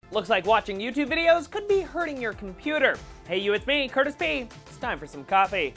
Looks like watching YouTube videos could be hurting your computer. Hey you, it's me, Curtis P. It's time for some coffee.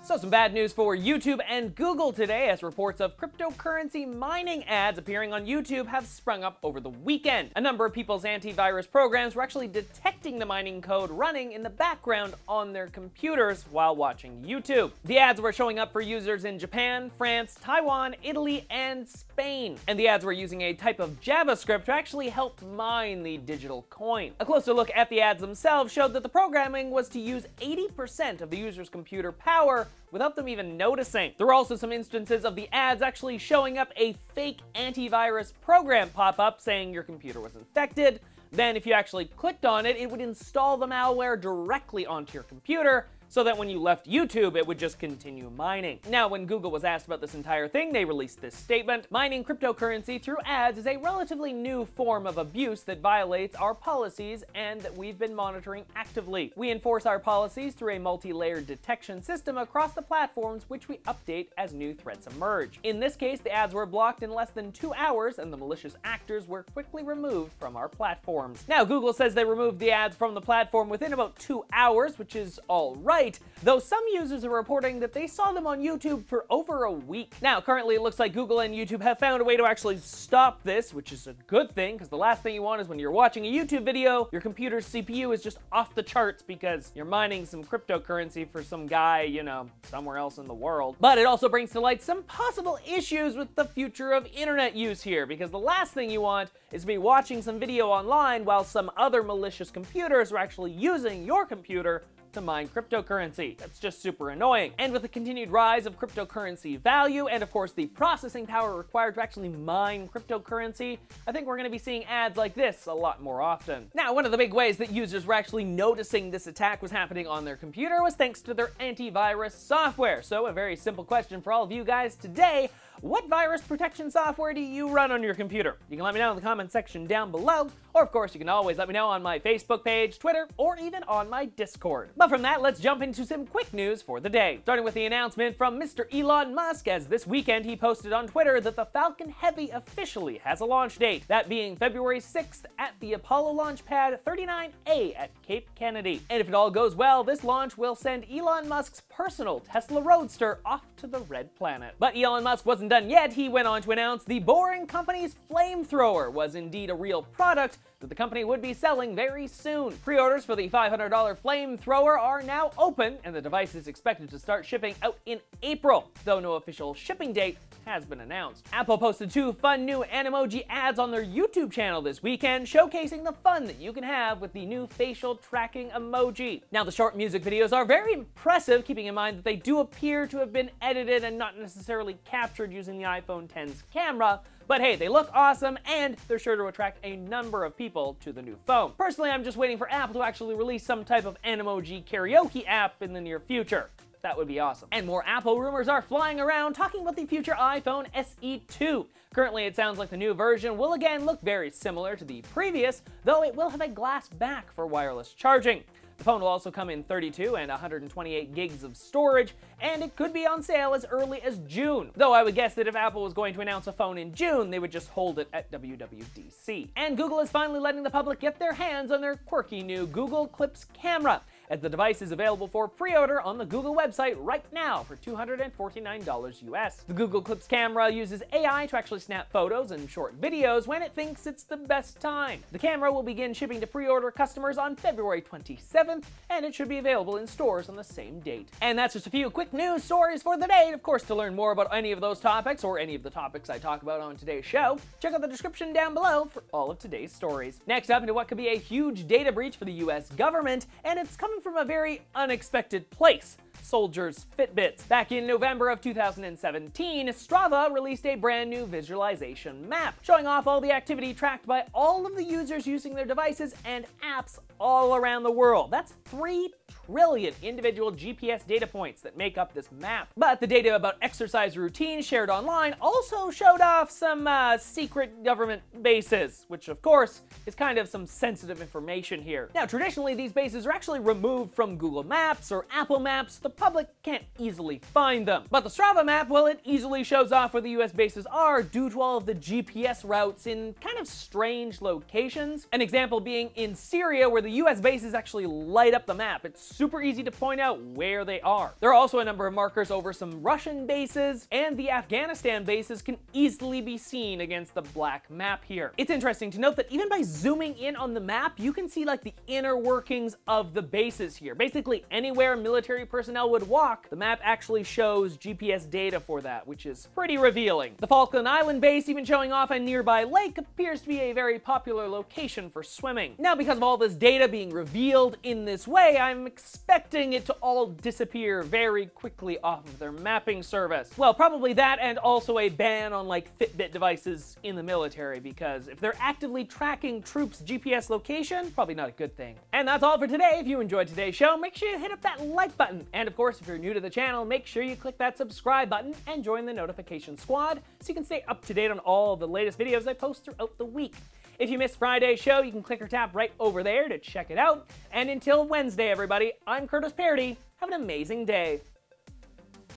So some bad news for YouTube and Google today, as reports of cryptocurrency mining ads appearing on YouTube have sprung up over the weekend. A number of people's antivirus programs were actually detecting the mining code running in the background on their computers while watching YouTube. The ads were showing up for users in Japan, France, Taiwan, Italy, and Spain. And the ads were using a type of JavaScript to actually help mine the digital coin. A closer look at the ads themselves showed that the programming was to use 80% of the user's computer power without them even noticing. There were also some instances of the ads actually showing up a fake antivirus program pop-up saying your computer was infected. Then if you actually clicked on it, it would install the malware directly onto your computer, so that when you left YouTube, it would just continue mining. Now, when Google was asked about this entire thing, they released this statement: mining cryptocurrency through ads is a relatively new form of abuse that violates our policies and that we've been monitoring actively. We enforce our policies through a multi-layered detection system across the platforms, which we update as new threats emerge. In this case, the ads were blocked in less than 2 hours, and the malicious actors were quickly removed from our platforms. Now, Google says they removed the ads from the platform within about 2 hours, which is all right, though some users are reporting that they saw them on YouTube for over a week. Now, currently it looks like Google and YouTube have found a way to actually stop this, which is a good thing, because the last thing you want is when you're watching a YouTube video, your computer's CPU is just off the charts because you're mining some cryptocurrency for some guy, you know, somewhere else in the world. But it also brings to light some possible issues with the future of internet use here, because the last thing you want is to be watching some video online while some other malicious computers are actually using your computer to mine cryptocurrency. That's just super annoying. And with the continued rise of cryptocurrency value, and of course the processing power required to actually mine cryptocurrency, I think we're going to be seeing ads like this a lot more often. Now, one of the big ways that users were actually noticing this attack was happening on their computer was thanks to their antivirus software. So a very simple question for all of you guys today: what virus protection software do you run on your computer? You can let me know in the comment section down below, or of course you can always let me know on my Facebook page, Twitter, or even on my Discord. But from that, let's jump into some quick news for the day. Starting with the announcement from Mr. Elon Musk, as this weekend he posted on Twitter that the Falcon Heavy officially has a launch date, that being February 6th at the Apollo launch pad 39A at Cape Kennedy. And if it all goes well, this launch will send Elon Musk's personal Tesla Roadster off to the Red Planet. But Elon Musk wasn't done yet. He went on to announce the Boring Company's flamethrower was indeed a real product that the company would be selling very soon. Pre-orders for the $500 flamethrower are now open, and the device is expected to start shipping out in April, though no official shipping date has been announced. Apple posted 2 fun new Emoji ads on their YouTube channel this weekend, showcasing the fun that you can have with the new facial tracking emoji. Now, the short music videos are very impressive, keeping in mind that they do appear to have been edited and not necessarily captured using the iPhone X's camera, but hey, they look awesome, and they're sure to attract a number of people to the new phone. Personally, I'm just waiting for Apple to actually release some type of Emoji karaoke app in the near future. That would be awesome. And more Apple rumors are flying around, talking about the future iPhone SE 2. Currently, it sounds like the new version will again look very similar to the previous, though it will have a glass back for wireless charging. The phone will also come in 32 and 128 gigs of storage, and it could be on sale as early as June. Though I would guess that if Apple was going to announce a phone in June, they would just hold it at WWDC. And Google is finally letting the public get their hands on their quirky new Google Clips camera, as the device is available for pre-order on the Google website right now for $249 US. The Google Clips camera uses AI to actually snap photos and short videos when it thinks it's the best time. The camera will begin shipping to pre-order customers on February 27th, and it should be available in stores on the same date. And that's just a few quick news stories for the day. And of course, to learn more about any of those topics or any of the topics I talk about on today's show, check out the description down below for all of today's stories. Next up, into what could be a huge data breach for the US government, and it's coming from a very unexpected place: soldiers' Fitbits. Back in November of 2017, Strava released a brand new visualization map, showing off all the activity tracked by all of the users using their devices and apps all around the world. That's 3 trillion individual GPS data points that make up this map. But the data about exercise routines shared online also showed off some secret government bases, which of course is kind of some sensitive information here. Now, traditionally these bases are actually removed from Google Maps or Apple Maps. The public can't easily find them. But the Strava map, well, it easily shows off where the US bases are due to all of the GPS routes in kind of strange locations. An example being in Syria, where the US bases actually light up the map. It's super easy to point out where they are. There are also a number of markers over some Russian bases, and the Afghanistan bases can easily be seen against the black map here. It's interesting to note that even by zooming in on the map, you can see like the inner workings of the bases here. Basically anywhere military personnel would walk, the map actually shows GPS data for that, which is pretty revealing. The Falcon Island base, even showing off a nearby lake, appears to be a very popular location for swimming. Now, because of all this data being revealed in this way, I'm expecting it to all disappear very quickly off of their mapping service. Well, probably that, and also a ban on like Fitbit devices in the military, because if they're actively tracking troops' GPS location, probably not a good thing. And that's all for today. If you enjoyed today's show, make sure you hit up that like button. And of course, if you're new to the channel, make sure you click that subscribe button and join the notification squad so you can stay up to date on all the latest videos I post throughout the week. If you missed Friday's show, you can click or tap right over there to check it out. And until Wednesday, everybody, I'm Paradis. Have an amazing day.